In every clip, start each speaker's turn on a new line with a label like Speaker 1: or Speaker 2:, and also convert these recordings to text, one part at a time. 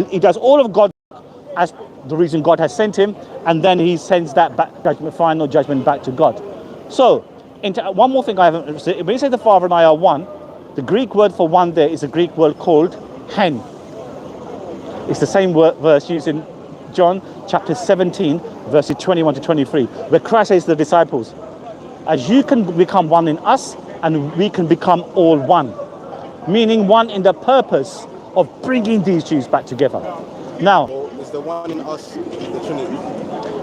Speaker 1: He does all of God as the reason God has sent him, and then he sends that final judgment back to God. So, one more thing I haven't said. When you say the Father and I are one, the Greek word for one there is a Greek word called hen. It's the same verse used in John chapter 17, verses 21 to 23, where Christ says to the disciples, as you can become one in us, and we can become all one. Meaning one in the purpose of bringing these Jews back together. Now,
Speaker 2: is the one in us the Trinity?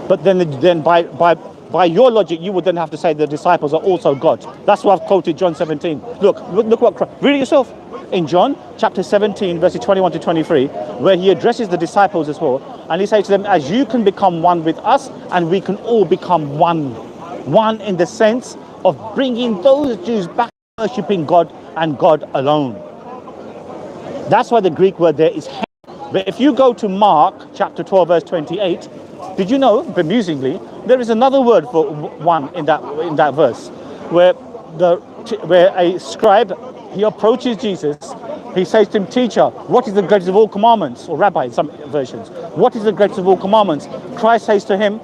Speaker 1: But then by your logic, you would then have to say the disciples are also God. That's why I've quoted John 17. Look what Christ, read it yourself. In John chapter 17, verses 21 to 23, where he addresses the disciples as well, and he says to them, as you can become one with us, and we can all become one. One in the sense of bringing those Jews back to worshipping God and God alone. That's why the Greek word there is hen. But if you go to Mark chapter 12, verse 28, did you know, bemusingly, there is another word for one in that verse, where a scribe, he approaches Jesus, he says to him, teacher, what is the greatest of all commandments? Or rabbi in some versions, what is the greatest of all commandments? Christ says to him,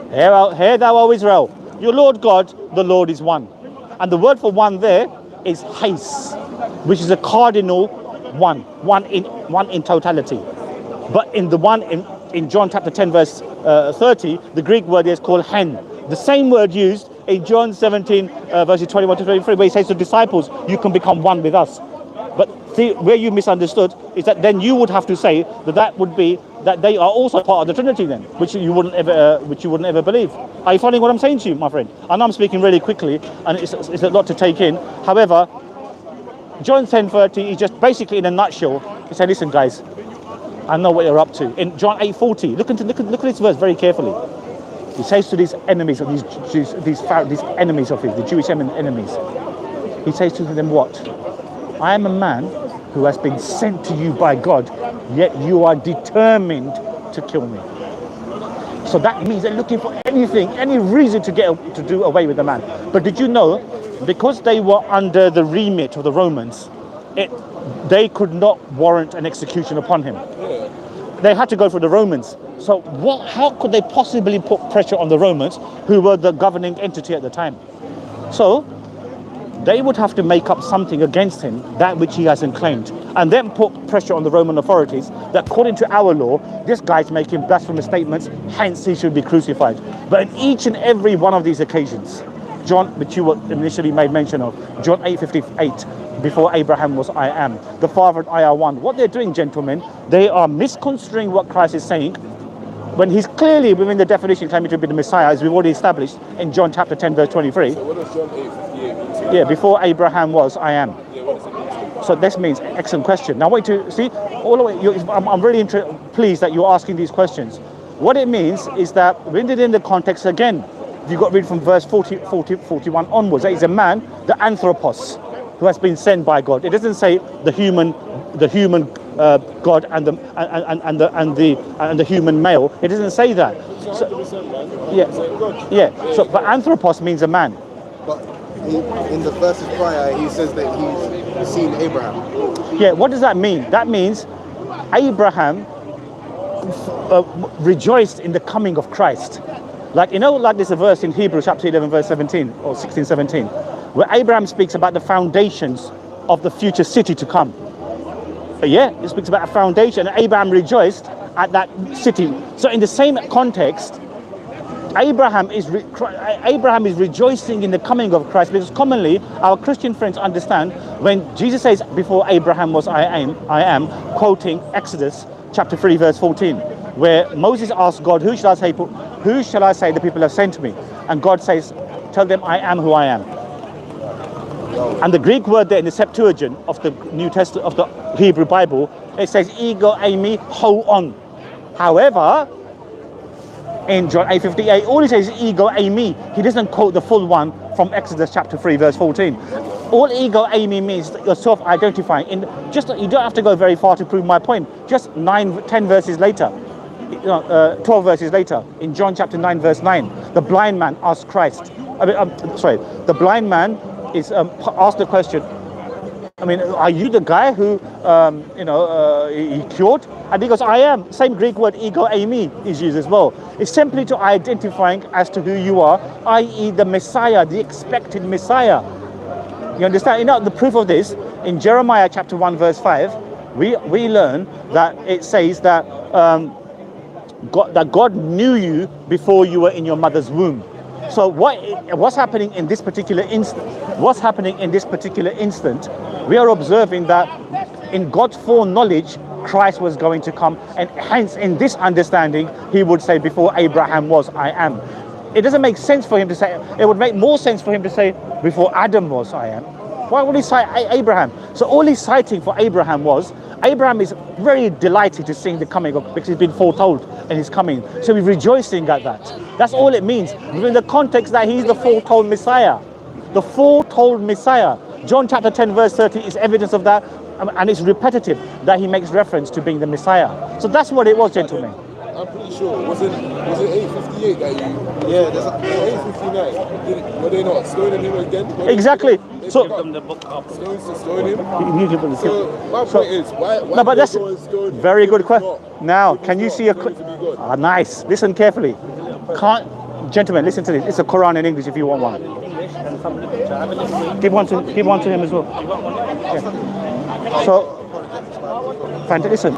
Speaker 1: hear thou, O Israel, your Lord God, the Lord is one. And the word for one there is heis, which is a cardinal one in totality. But in the one in John chapter 10 verse 30, the Greek word is called hen. The same word used in John 17 verses 21 to 23, where he says to disciples, you can become one with us. But where you misunderstood is that then you would have to say that would be that they are also part of the Trinity then, which you wouldn't ever believe. Are you following what I'm saying to you, my friend? I know I'm speaking really quickly, and it's a lot to take in. However, John 10:30 is just basically in a nutshell. He said, listen guys, I know what you're up to. In John 8:40, look at this verse very carefully. He says to these enemies of these Jews, these enemies of his, the Jewish enemies, he says to them what? I am a man who has been sent to you by God, yet you are determined to kill me. So that means they're looking for anything, any reason to do away with the man. But did you know, because they were under the remit of the Romans, they could not warrant an execution upon him. They had to go for the Romans. So how could they possibly put pressure on the Romans, who were the governing entity at the time? So they would have to make up something against him, that which he hasn't claimed, and then put pressure on the Roman authorities that according to our law, this guy's making blasphemous statements, hence he should be crucified. But in each and every one of these occasions, John, which you initially made mention of, John 8:58, before Abraham was I am, the Father and I are one. What they're doing, gentlemen, they are misconstruing what Christ is saying, when he's clearly within the definition claiming to be the Messiah, as we've already established in John chapter 10, verse 23. So
Speaker 2: what does John 8:58 mean?
Speaker 1: Yeah, before Abraham was I am.
Speaker 2: Yeah, what does it mean?
Speaker 1: So this means, excellent question. Now wait to see, all the way, I'm really pleased that you're asking these questions. What it means is that within the context again, you've got to read from verse 41 onwards. That is a man, the anthropos, who has been sent by God. It doesn't say the human God and the human male. It doesn't say that. So, yeah. So, but anthropos means a man.
Speaker 2: But in the verses prior, he says that he's seen Abraham.
Speaker 1: Yeah. What does that mean? That means Abraham rejoiced in the coming of Christ. Like there's a verse in Hebrews chapter 11, verse 17 or 16, 17, where Abraham speaks about the foundations of the future city to come. Yeah, it speaks about a foundation, and Abraham rejoiced at that city. So in the same context, Abraham is rejoicing in the coming of Christ, because commonly our Christian friends understand when Jesus says, before Abraham was I am, quoting Exodus chapter 3, verse 14, where Moses asked God, who shall I say the people have sent me? And God says, tell them I am who I am. And the Greek word there in the Septuagint of the New Testament, of the Hebrew Bible, it says ego eimi ho on. However, in John 8:58, all he says is ego eimi. He doesn't quote the full one from Exodus chapter 3, verse 14. All ego eimi means that you're self-identifying. You don't have to go very far to prove my point. Just 10 verses later, 12 verses later, in John chapter 9, verse 9, the blind man asked Christ. The blind man is asked the question, I mean, are you the guy who, he cured? And he goes, I am. Same Greek word, ego eimi, is used as well. It's simply to identifying as to who you are, i.e. the Messiah, the expected Messiah. You understand? You know, the proof of this, in Jeremiah chapter 1, verse 5, we learn that it says that God knew you before you were in your mother's womb. So what's happening in this particular instant? We are observing that in God's foreknowledge, Christ was going to come, and hence in this understanding, he would say, before Abraham was, I am. It doesn't make sense for him to say, it would make more sense for him to say, before Adam was, I am. Why would he cite Abraham? So all he's citing for Abraham was, Abraham is very delighted to see the coming of, because he's been foretold and he's coming. So he's rejoicing at that. That's all it means. Within the context that he's the foretold Messiah. The foretold Messiah. John chapter 10 verse 30 is evidence of that, and it's repetitive that he makes reference to being the Messiah. So that's what it was, gentlemen.
Speaker 3: I'm pretty sure. Was it 858 that you?
Speaker 2: Yeah, there's
Speaker 3: 859. Were they not stoning him again?
Speaker 1: Exactly. So
Speaker 3: stones to stone him.
Speaker 1: So
Speaker 3: My point is, why
Speaker 1: no, but that's
Speaker 3: stone
Speaker 1: very good question.
Speaker 3: not-
Speaker 1: Now,
Speaker 3: if
Speaker 1: can
Speaker 3: it's
Speaker 1: you
Speaker 3: not
Speaker 1: see a?
Speaker 3: going to be God?
Speaker 1: Nice. Listen carefully. Gentlemen, listen to this. It's a Quran in English if you want one. Give one to him as well. Yeah. So,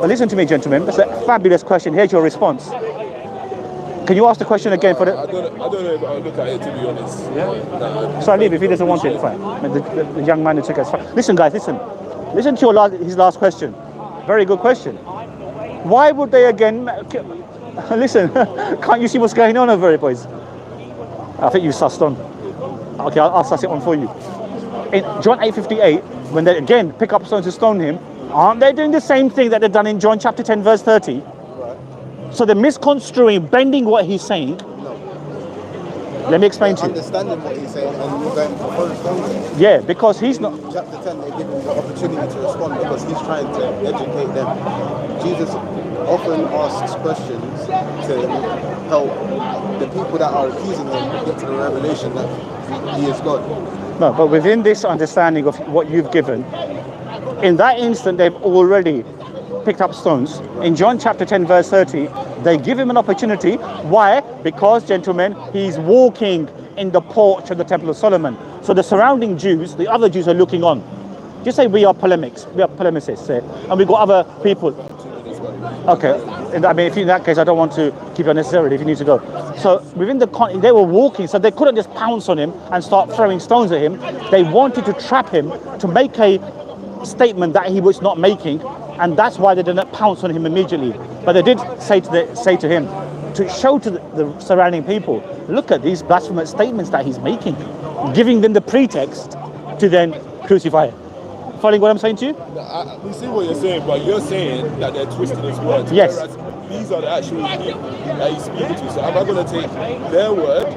Speaker 1: listen to me, gentlemen. That's a fabulous question. Here's your response. Can you ask the question again for the?
Speaker 3: I don't know if I'll look at it, to be honest. Yeah.
Speaker 1: So I leave if he doesn't want it. Fine. I mean, the young man who took us. Listen, guys. Listen to his last question. Very good question. Why would they again? Listen, can't you see what's going on over here, boys? I think you sussed on. Okay, I'll suss it on for you. In John 8:58, when they again pick up stones to stone him, aren't they doing the same thing that they've done in John chapter 10, verse 30?
Speaker 2: right.
Speaker 1: So they're misconstruing, bending what he's saying. Let me explain to you.
Speaker 2: Understanding what he's saying and going to follow stones.
Speaker 1: Yeah, because he's not.
Speaker 2: Chapter 10, they give him the opportunity to respond because he's trying to educate them. Jesus often asks questions to help the people that are accusing him get to the revelation that he is God.
Speaker 1: No, but within this understanding of what you've given, in that instant they've already picked up stones. In John chapter 10 verse 30, they give him an opportunity. Why? Because, gentlemen, he's walking in the porch of the Temple of Solomon. So the surrounding Jews, the other Jews are looking on. Just say we are polemicists, and we've got other people. Okay, I mean, if in that case, I don't want to keep you unnecessarily if you need to go. So within they were walking, so they couldn't just pounce on him and start throwing stones at him. They wanted to trap him to make a statement that he was not making, and that's why they didn't pounce on him immediately. But they did say to him, to show to the surrounding people, look at these blasphemous statements that he's making, giving them the pretext to then crucify him. Following what I'm saying to you?
Speaker 3: We see what you're saying, but you're saying that they're twisting his words.
Speaker 1: Yes.
Speaker 3: Whereas these are the actual people that he's speaking to. So am I going to take their word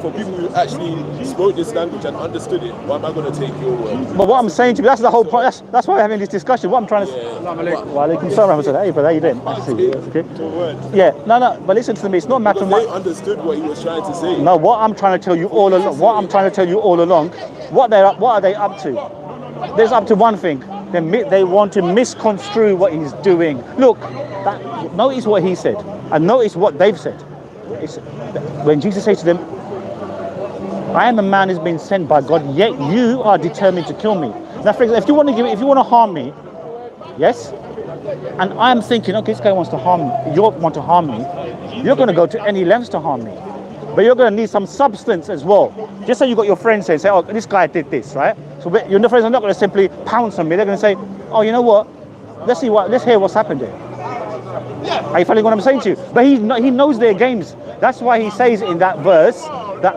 Speaker 3: for people who actually spoke this language and understood it? Or am I going to take your word?
Speaker 1: But what I'm saying to you, that's the whole point. That's why we're having this discussion. What I'm trying to say. Wa alaikum salam. Hey, brother, how you doing? Okay. Yeah, no, but listen to me. It's not a matter of
Speaker 3: They understood what he was trying to say.
Speaker 1: No, what I'm trying to tell you all along. What are they up to? There's up to one thing. They want to misconstrue what he's doing. Look, notice what he said, and notice what they've said. When Jesus says to them, I am a man who's been sent by God, yet you are determined to kill me. Now, for example, if you want to harm me, yes, and I'm thinking, okay, this guy wants to harm me, you want to harm me, you're going to go to any lengths to harm me. But you're going to need some substance as well. Just so you got your friends say, oh, this guy did this, right? So your friends are not going to simply pounce on me. They're going to say, oh, you know what? Let's hear what's happened here. Are you following what I'm saying to you? But he knows their games. That's why he says in that verse that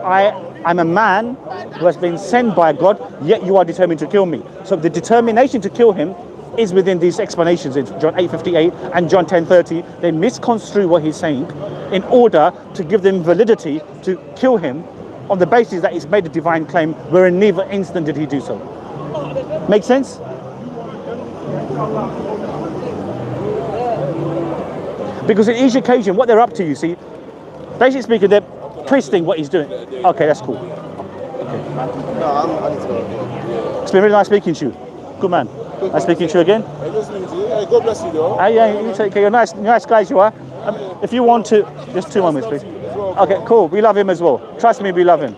Speaker 1: I'm a man who has been sent by God, yet you are determined to kill me. So the determination to kill him is within these explanations in John 8:58 and John 10:30. They misconstrue what he's saying in order to give them validity to kill him on the basis that he's made a divine claim, where in neither instant did he do so. Make sense? Because in each occasion, what they're up to, you see, basically speaking, they're twisting what he's doing. Okay, that's cool.
Speaker 2: No, I need to go.
Speaker 1: It's been really nice speaking to you. Good man. Nice speaking to you again.
Speaker 3: Hey, listening to you. Hey, God bless you, though.
Speaker 1: Hey, yeah, you take care. You're nice guys you are. If you want to, just 2 moments, please. Okay, cool. We love him as well. Trust me, we love him.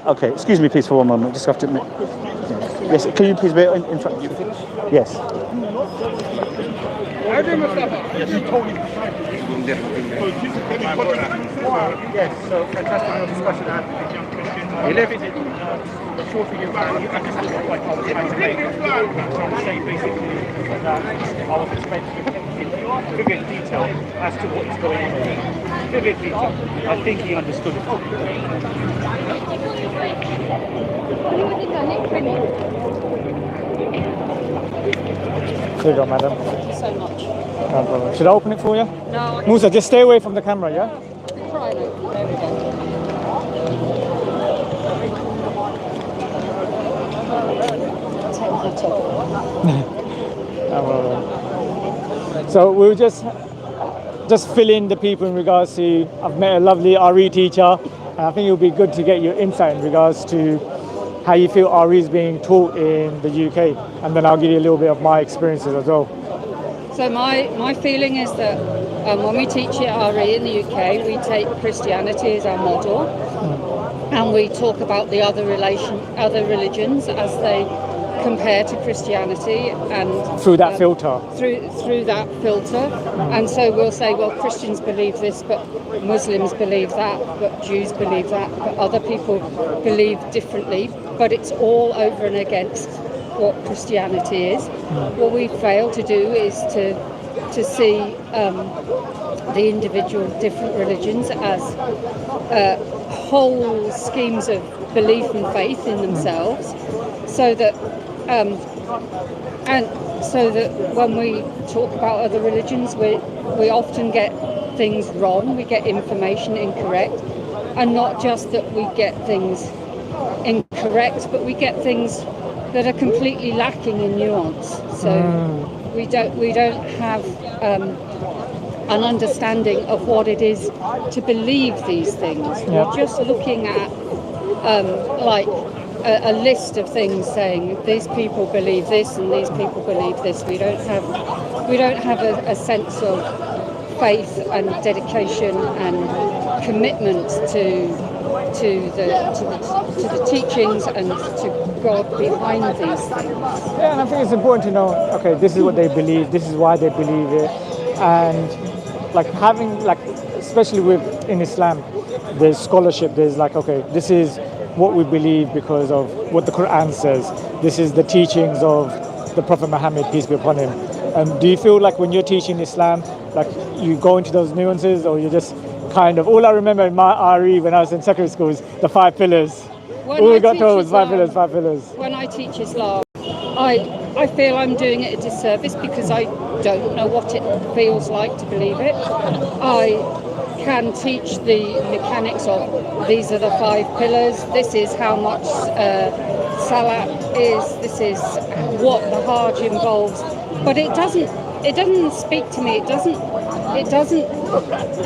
Speaker 1: Okay, excuse me, please, for 1 moment. Just have to admit. Yes, can you please be in front? Yes. Yes, so fantastic discussion. The short thing is that I just had to like I was trying to make trying to say basically that I was expecting vivid detail as to what is going on here. Vivid detail. I think he understood it. Here you go, madam.
Speaker 4: Thank you so much.
Speaker 1: No problem. Should I open it for you?
Speaker 4: No,
Speaker 1: Musa, just stay away from the camera, yeah?
Speaker 4: try and open it. There we go. Take my top.
Speaker 1: No problem. So we'll just fill in the people in regards to, I've met a lovely RE teacher, and I think it would be good to get your insight in regards to how you feel RE is being taught in the UK, and then I'll give you a little bit of my experiences as well.
Speaker 4: So my feeling is that when we teach at RE in the UK, we take Christianity as our model, and we talk about the other religions as they compare to Christianity, and
Speaker 1: Through that filter.
Speaker 4: through that filter. And so we'll say, well, Christians believe this, but Muslims believe that, but Jews believe that, but other people believe differently, but it's all over and against what Christianity is. What we fail to do is to see the individual different religions as whole schemes of belief and faith in themselves, so that when we talk about other religions, we often get things wrong, we get information incorrect, and not just that we get things incorrect, but we get things that are completely lacking in nuance. So we don't have an understanding of what it is to believe these things. We're just looking at like a list of things saying these people believe this and these people believe this. We don't have a sense of faith and dedication and commitment to the teachings and to God behind these things.
Speaker 1: Yeah, and I think it's important to know, okay, this is what they believe, this is why they believe it, and like having, like, especially in Islam, there's scholarship, there's like, okay, this is what we believe because of what the Quran says, this is the teachings of the Prophet Muhammad, peace be upon him. Do you feel like when you're teaching Islam, like you go into those nuances, or you just kind of, all I remember in my RE when I was in secondary school is the 5 pillars. All we got told was 5 pillars, 5 pillars.
Speaker 4: When I teach Islam, I feel I'm doing it a disservice because I don't know what it feels like to believe it. I can teach the mechanics of these are the 5 pillars, this is how much salat is, this is what the Hajj involves, but it doesn't speak to me.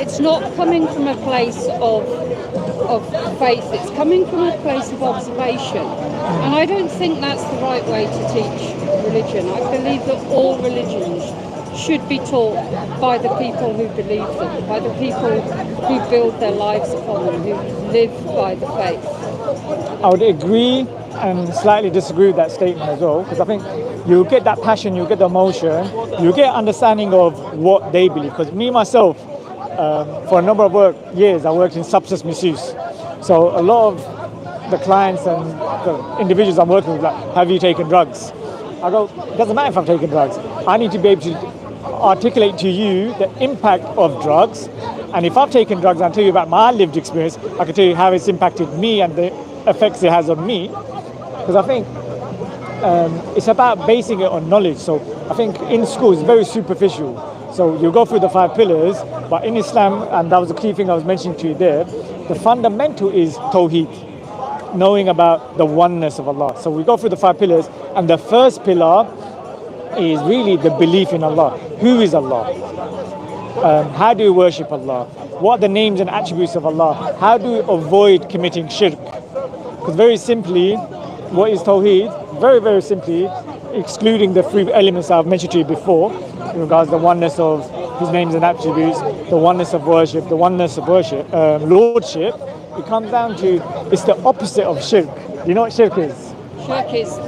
Speaker 4: It's not coming from a place of faith, it's coming from a place of observation. And I don't think that's the right way to teach religion. I believe that all religions should be taught by the people who believe them, by the people who build their lives upon them, who live by the faith.
Speaker 1: I would agree and slightly disagree with that statement as well, because I think you get that passion, you get the emotion, you get understanding of what they believe. Because me myself, for a number of years, I worked in substance misuse. So a lot of the clients and the individuals I'm working with, like, have you taken drugs? I go, it doesn't matter if I've taken drugs. I need to be able to articulate to you the impact of drugs. And if I've taken drugs, I'll tell you about my lived experience. I can tell you how it's impacted me and the effects it has on me. Because I think it's about basing it on knowledge. So I think in school it's very superficial. So you go through the 5 pillars, but in Islam, and that was the key thing I was mentioning to you there, the fundamental is Tawheed, knowing about the oneness of Allah. So we go through the 5 pillars, and the first pillar is really the belief in Allah. Who is Allah? How do you worship Allah? What are the names and attributes of Allah? How do you avoid committing shirk? Because very simply, what is Tawheed? Very, very simply,
Speaker 5: excluding the three elements I've mentioned to you before, in regards to the oneness of His names and attributes, the oneness of worship, lordship, it comes down to, it's the opposite of shirk. You know what shirk is?
Speaker 4: Shirk is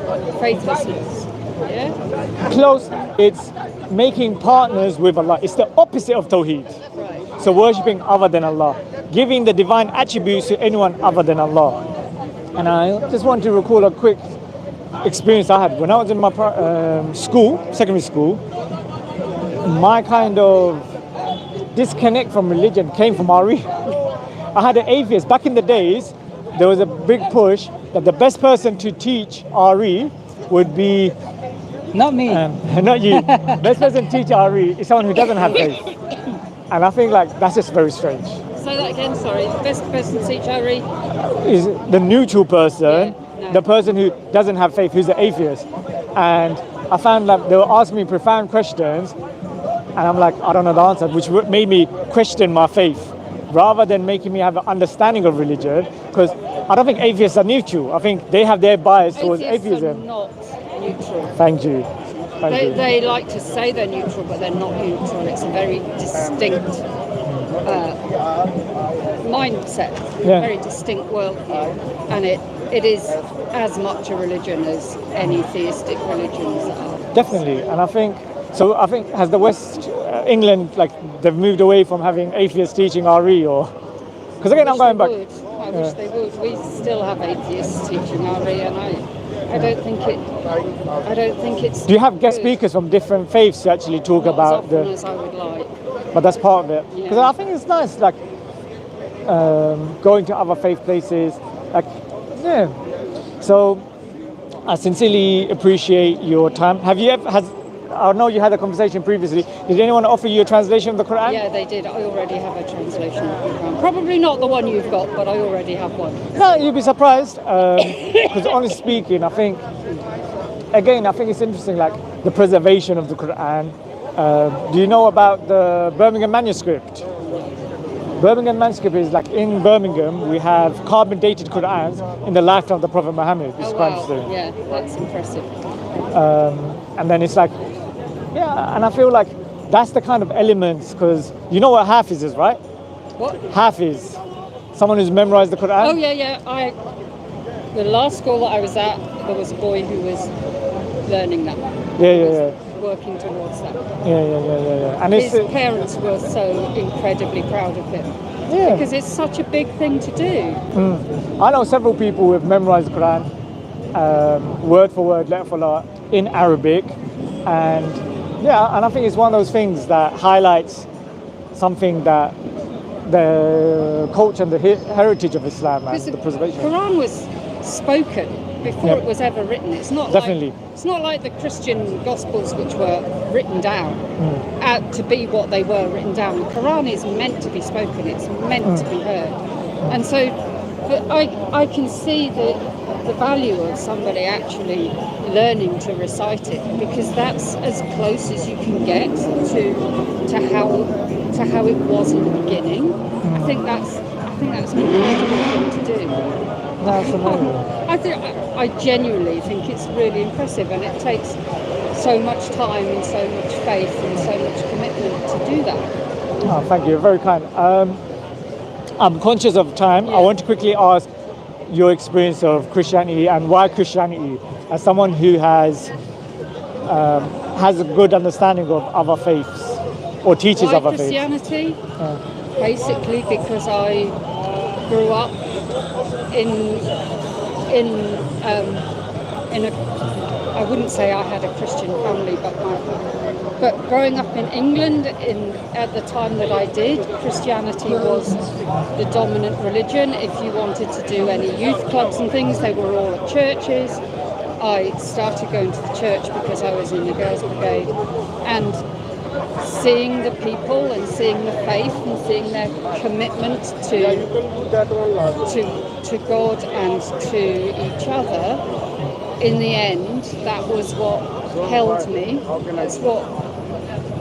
Speaker 4: faithlessness. Yeah.
Speaker 5: Close. It's making partners with Allah. It's the opposite of Tawheed.
Speaker 4: Right.
Speaker 5: So worshipping other than Allah, giving the divine attributes to anyone other than Allah. And I just want to recall a quick experience I had when I was in my secondary school. My kind of disconnect from religion came from RE. I had an atheist. Back in the days, there was a big push that the best person to teach RE would be...
Speaker 6: Not me.
Speaker 5: Not you. Best person to teach RE is someone who doesn't have faith. And I think like that's just very strange.
Speaker 4: Say that again, sorry. The best person to teach RE?
Speaker 5: Is the neutral person,
Speaker 4: no.
Speaker 5: the person who doesn't have faith, who's an atheist. And I found that they were asking me profound questions, and I'm like, I don't know the answer, which made me question my faith, rather than making me have an understanding of religion, because I don't think atheists are neutral. I think they have their bias towards
Speaker 4: Atheists are
Speaker 5: atheism.
Speaker 4: not neutral.
Speaker 5: Thank you. Thank you.
Speaker 4: They like to say they're neutral, but they're not neutral. It's a very distinct mindset, very distinct worldview, and it is as much a religion as any theistic religions are.
Speaker 5: Definitely, and I think has the West England, like they've moved away from having atheists teaching RE, or because again I'm going back.
Speaker 4: I wish they would. We still have atheists teaching RE, and I don't think it's.
Speaker 5: Do you have guest speakers from different faiths to actually talk
Speaker 4: Not
Speaker 5: about
Speaker 4: as often as I would like?
Speaker 5: But that's part of it, because
Speaker 4: Yeah.
Speaker 5: I think it's nice, like going to other faith places, like yeah. So I sincerely appreciate your time. Have you ever I know you had a conversation previously. Did anyone offer you a translation of the Quran?
Speaker 4: Yeah, they did. I already have a translation of the Quran. Probably not the one you've got, but I already have one.
Speaker 5: No, you'd be surprised. Because honestly speaking, I think it's interesting, like the preservation of the Quran. Do you know about the Birmingham manuscript? Birmingham manuscript is like in Birmingham, we have carbon dated Qurans in the lifetime of the Prophet Muhammad. It's quite interesting.
Speaker 4: Yeah, that's impressive.
Speaker 5: And then it's like, yeah, and I feel like that's the kind of elements, because you know what Hafiz is, right?
Speaker 4: What?
Speaker 5: Hafiz, someone who's memorized the Quran.
Speaker 4: Oh yeah. The last school that I was at, there was a boy who was learning that.
Speaker 5: Yeah.
Speaker 4: Working towards that.
Speaker 5: Yeah. And
Speaker 4: His
Speaker 5: it's
Speaker 4: parents were so incredibly proud of him.
Speaker 5: Yeah.
Speaker 4: Because it's such a big thing to do.
Speaker 5: I know several people who have memorized the Quran, word for word, letter for letter, in Arabic, and I think it's one of those things that highlights something that the culture and the heritage of Islam and the preservation.
Speaker 4: The Quran was spoken before it was ever written. It's not
Speaker 5: Definitely.
Speaker 4: It's not like the Christian Gospels, which were written down to be what they were written down. The Quran is meant to be spoken. It's meant to be heard, and so I can see the value of somebody actually learning to recite it, because that's as close as you can get to how it was in the beginning. I think that's an incredible thing to do.
Speaker 5: That's amazing.
Speaker 4: I genuinely think it's really impressive, and it takes so much time and so much faith and so much commitment to do that.
Speaker 5: Oh, thank you, very kind. I'm conscious of time. I want to quickly ask your experience of Christianity and why Christianity, as someone who has a good understanding of other faiths or teaches
Speaker 4: Why
Speaker 5: other faiths.
Speaker 4: Christianity? Basically because I grew up in a, I wouldn't say I had a Christian family, but growing up in England at the time that I did, Christianity was the dominant religion. If you wanted to do any youth clubs and things, they were all at churches. I started going to the church because I was in the girls' brigade, and seeing the people and seeing the faith and seeing their commitment to God and to each other, in the end, that was what held me.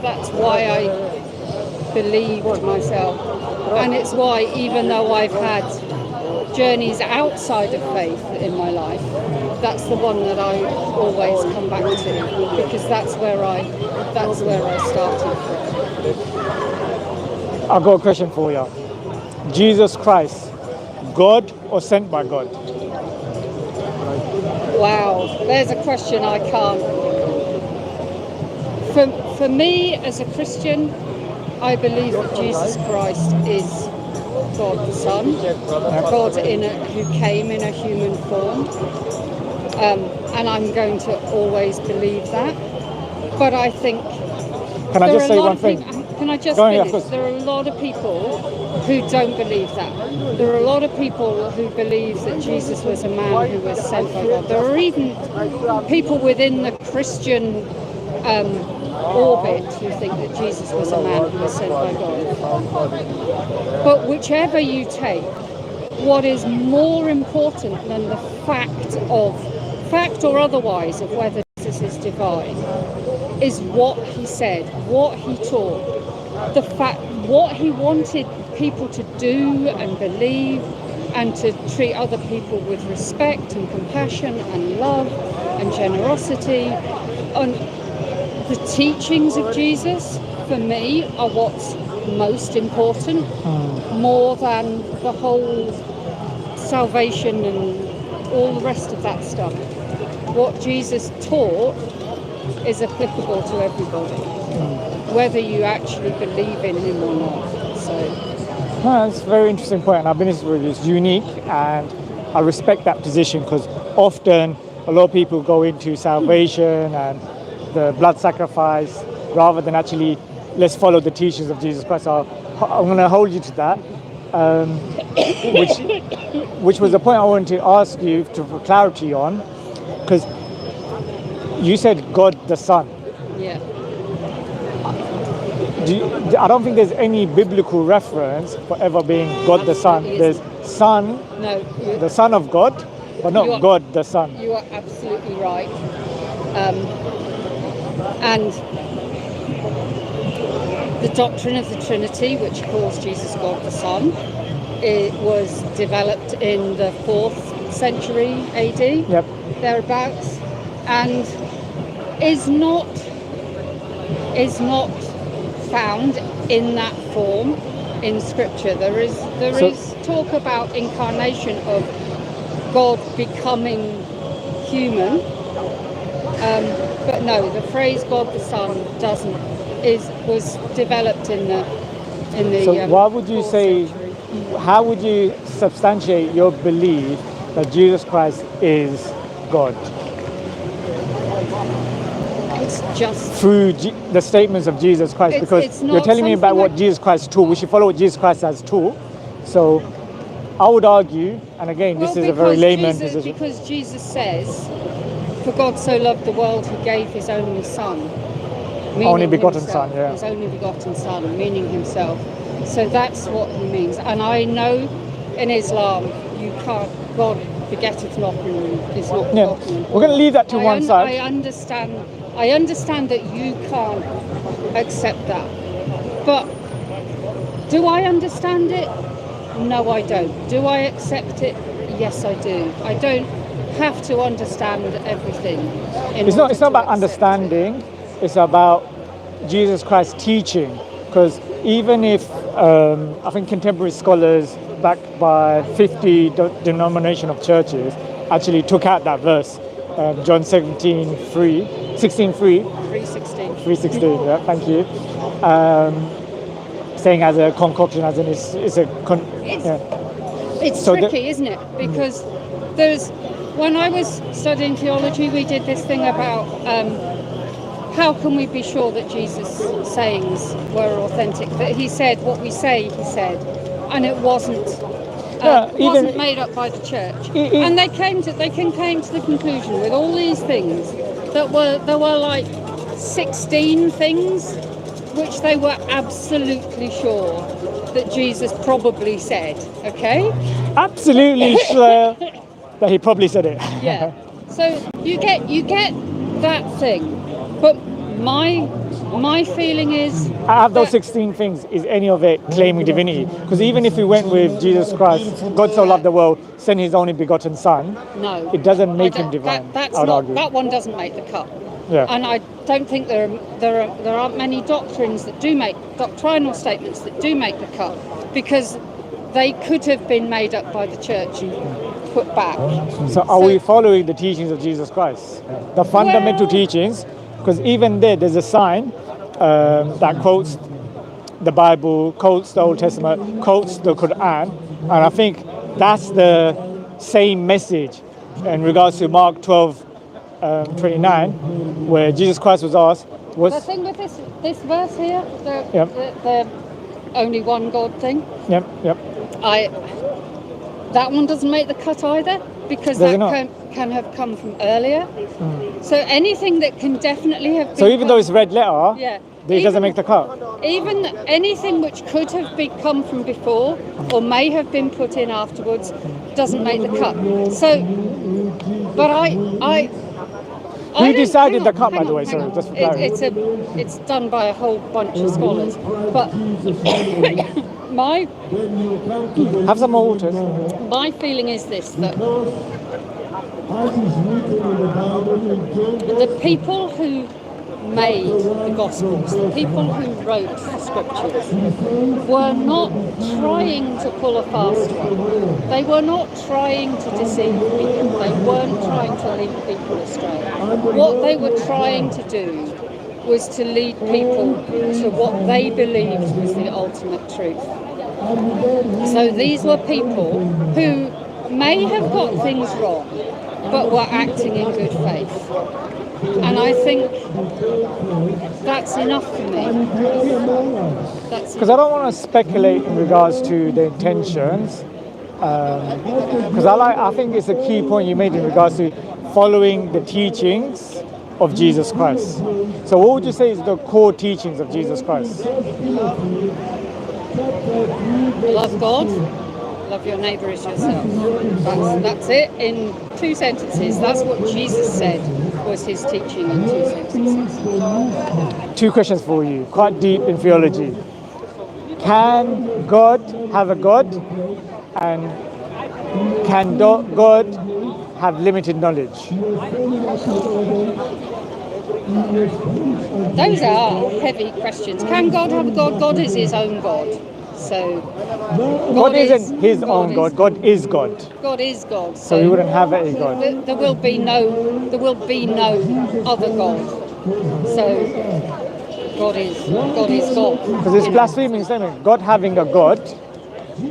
Speaker 4: That's why I believed myself, and it's why, even though I've had journeys outside of faith in my life, that's the one that I always come back to, because that's where I started from.
Speaker 5: I've got a question for you. Jesus Christ, God or sent by God?
Speaker 4: Wow, there's a question I can't. For me as a Christian, I believe that Jesus Christ is God the Son, God who came in a human form, and I'm going to always believe that. But I think
Speaker 5: Can I just say one thing?
Speaker 4: Can I just
Speaker 5: Go ahead,
Speaker 4: finish?
Speaker 5: of course.
Speaker 4: There are a lot of people who don't believe that. There are a lot of people who believe that Jesus was a man who was sent by God. There are even people within the Christian orbit who think that Jesus was a man who was sent by God. But whichever you take, what is more important than the fact or otherwise of whether Jesus is divine is what he said, what he taught, the fact, what he wanted people to do and believe, and to treat other people with respect and compassion and love and generosity. And the teachings of Jesus, for me, are what's most important, more than the whole salvation and all the rest of that stuff. What Jesus taught is applicable to everybody, whether you actually believe in him or not. So
Speaker 5: That's a very interesting point, and I've been with you. It's unique, and I respect that position, because often a lot of people go into salvation and the blood sacrifice rather than actually let's follow the teachings of Jesus Christ. So I'm going to hold you to that, which was the point I wanted to ask you for clarity on, because you said God the Son.
Speaker 4: yeah.
Speaker 5: I don't think there's any biblical reference for ever being God the Son. There's Son,
Speaker 4: No,
Speaker 5: the Son of God, but
Speaker 4: You are-
Speaker 5: not God the Son.
Speaker 4: you are absolutely right. And the doctrine of the Trinity, which calls Jesus God the Son, it was developed in the 4th century AD,
Speaker 5: Yep.
Speaker 4: thereabouts, and is not found in that form in Scripture. There is talk about incarnation of God becoming human, but no, the phrase God the Son was developed in the.
Speaker 5: So why would you
Speaker 4: 4th
Speaker 5: say?
Speaker 4: century.
Speaker 5: How would you substantiate your belief that Jesus Christ is God?
Speaker 4: It's just
Speaker 5: Through the statements of Jesus Christ,
Speaker 4: It's
Speaker 5: because
Speaker 4: not
Speaker 5: you're telling me about
Speaker 4: something
Speaker 5: what
Speaker 4: like-
Speaker 5: Jesus Christ taught. We should follow what Jesus Christ has taught. So I would argue, and again, this is a very layman position.
Speaker 4: Because Jesus says, "For God so loved the world, He gave His only Son." meaning
Speaker 5: Only begotten
Speaker 4: himself,
Speaker 5: Son, yeah.
Speaker 4: His only begotten Son, meaning Himself. So that's what He means. And I know in Islam, you can't. God begetteth not and is not
Speaker 5: Yeah,
Speaker 4: begotten.
Speaker 5: we're going to leave that to one side.
Speaker 4: I understand that you can't accept that. But do I understand it? No, I don't. Do I accept it? Yes, I do. I don't have to understand everything.
Speaker 5: It's not about understanding. It's about Jesus Christ's teaching. Because even if I think contemporary scholars backed by 50 denomination of churches actually took out that verse, John 16:3, 3:16, yeah, thank you. Saying as a concoction, as in
Speaker 4: It's
Speaker 5: So
Speaker 4: tricky, isn't it? Because when I was studying theology, we did this thing about how can we be sure that Jesus' sayings were authentic? That he said what we say he said, and it wasn't made up by the church. And they came to the conclusion with all these things that there were like 16 things which they were absolutely sure that Jesus probably said. Okay.
Speaker 5: absolutely sure that he probably said it.
Speaker 4: Yeah. So you get that thing, but my My feeling is
Speaker 5: Out of those
Speaker 4: that-
Speaker 5: 16 things, is any of it claiming divinity? Because even if we went with Jesus Christ, God so loved the world, sent his only begotten Son,
Speaker 4: no,
Speaker 5: it doesn't make
Speaker 4: I
Speaker 5: him
Speaker 4: don't-
Speaker 5: divine,
Speaker 4: that's
Speaker 5: I would
Speaker 4: not,
Speaker 5: argue.
Speaker 4: that one doesn't make the cut.
Speaker 5: Yeah.
Speaker 4: And I don't think there aren't many doctrines that do make doctrinal statements that do make the cut, because they could have been made up by the church and put back.
Speaker 5: So are we following the teachings of Jesus Christ? The fundamental
Speaker 4: Well-
Speaker 5: teachings, because even there's a sign that quotes the Bible, quotes the Old Testament, quotes the Quran, and I think that's the same message in regards to Mark 12:29, where Jesus Christ was asked,
Speaker 4: The thing with this verse here,
Speaker 5: Yep.
Speaker 4: the only one God thing,
Speaker 5: yep,
Speaker 4: that one doesn't make the cut either, because
Speaker 5: Does it
Speaker 4: that
Speaker 5: not?
Speaker 4: can have come from earlier. So anything that can definitely have been
Speaker 5: so even though it's red letter,
Speaker 4: yeah,
Speaker 5: it doesn't make the cut.
Speaker 4: even anything which could have come from before or may have been put in afterwards doesn't make the cut. So, but
Speaker 5: Who decided the
Speaker 4: hang
Speaker 5: cut, by
Speaker 4: on,
Speaker 5: the way?
Speaker 4: hang
Speaker 5: Sorry,
Speaker 4: on.
Speaker 5: just for clarity.
Speaker 4: It's done by a whole bunch of scholars. But my
Speaker 5: Have some more waters.
Speaker 4: my feeling is this, that the people who made the Gospels, the people who wrote the Scriptures, were not trying to pull a fast one. They were not trying to deceive people. They weren't trying to lead people astray. What they were trying to do was to lead people to what they believed was the ultimate truth. So these were people who may have got things wrong, but were acting in good faith. And I think that's enough for me.
Speaker 5: Because I don't want to speculate in regards to the intentions. Because I think it's a key point you made in regards to following the teachings of Jesus Christ. So what would you say is the core teachings of Jesus Christ?
Speaker 4: Love God, love your neighbour as yourself. That's it in 2 sentences. That's what Jesus said was his teaching in 2 sentences.
Speaker 5: 2 questions for you, quite deep in theology. Can God have a God? And can God have limited knowledge?
Speaker 4: Those are heavy questions. Can God have a God? God is his own God. So
Speaker 5: God isn't his own God. God is God.
Speaker 4: God is God.
Speaker 5: So we wouldn't have a God.
Speaker 4: There will be no other God. So God is God.
Speaker 5: Because it's blaspheming statement. God having a God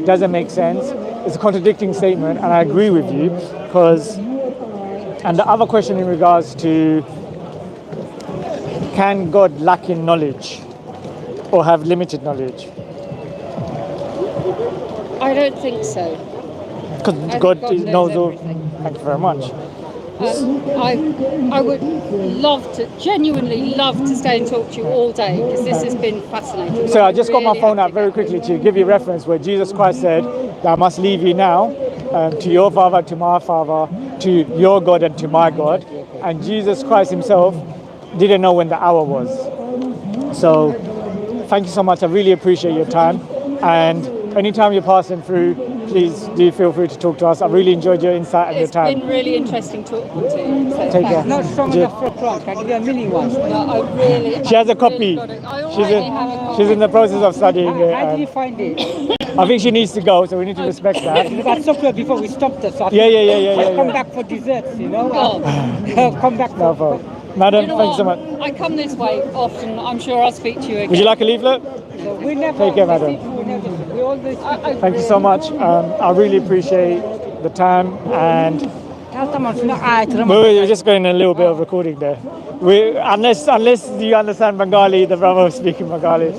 Speaker 5: doesn't make sense. It's a contradicting statement, and I agree with you. And the other question in regards to, can God lack in knowledge or have limited knowledge?
Speaker 4: I don't think so.
Speaker 5: Because
Speaker 4: think
Speaker 5: God
Speaker 4: God
Speaker 5: knows
Speaker 4: knows
Speaker 5: all.
Speaker 4: everything.
Speaker 5: Thank you very much.
Speaker 4: I would genuinely love to stay and talk to you all day, because this has been fascinating.
Speaker 5: So I just got my
Speaker 4: really
Speaker 5: phone
Speaker 4: have
Speaker 5: out
Speaker 4: to
Speaker 5: very
Speaker 4: go.
Speaker 5: quickly to give you reference where Jesus Christ said that I must leave you now to your Father, to my Father, to your God and to my God. And Jesus Christ himself didn't know when the hour was. So thank you so much. I really appreciate your time. And anytime you're passing through, please do feel free to talk to us. I really enjoyed your insight and your
Speaker 4: It's
Speaker 5: time.
Speaker 4: been really interesting talking to you. So
Speaker 5: Take care.
Speaker 4: thanks.
Speaker 6: Not strong enough for a clock. I give you a mini one.
Speaker 4: No, I really.
Speaker 5: She has a
Speaker 4: I've
Speaker 5: copy.
Speaker 4: really got it. I
Speaker 5: She's
Speaker 4: already have a copy.
Speaker 5: she's in the process of studying
Speaker 6: How
Speaker 5: it.
Speaker 6: did you find it?
Speaker 5: I think she needs to go, so we need to respect that.
Speaker 6: Because I stopped her before we stopped her. So I
Speaker 5: Yeah.
Speaker 6: come back for desserts, you know.
Speaker 4: Oh.
Speaker 6: Come back
Speaker 5: No
Speaker 6: for.
Speaker 5: problem. Madam,
Speaker 4: You know
Speaker 5: thank you so
Speaker 4: what?
Speaker 5: much.
Speaker 4: I come this way often. I'm sure I'll speak to you again.
Speaker 5: Would you like a leaflet?
Speaker 6: We never.
Speaker 5: Take care, madam.
Speaker 6: We always.
Speaker 5: Thank you so much. I really appreciate the time, and we're just going a little bit of recording there. Unless you understand Bengali, the brother was speaking Bengali.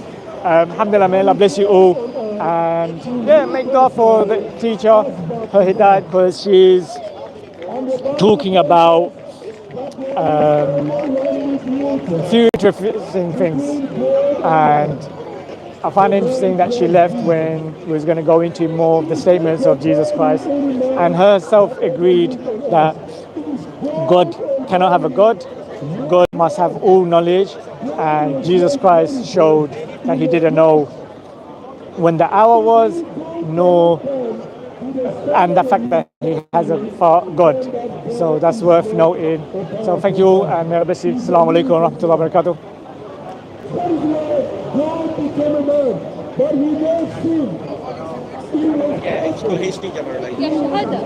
Speaker 5: Alhamdulillah, may Allah bless you all, and yeah, make dua for the teacher, her hidayat, because she's talking about few interesting things, and I find it interesting that she left when we was going to go into more of the statements of Jesus Christ, and herself agreed that God cannot have a God. God must have all knowledge, and Jesus Christ showed that he didn't know when the hour was, nor and the fact that he has a God. So that's worth noting. So thank you all, and may Allah bless you. Assalamu alaikum wa rahmatullahi wa barakatuh.
Speaker 7: God became a man, but he knows sin.
Speaker 4: يا شهادة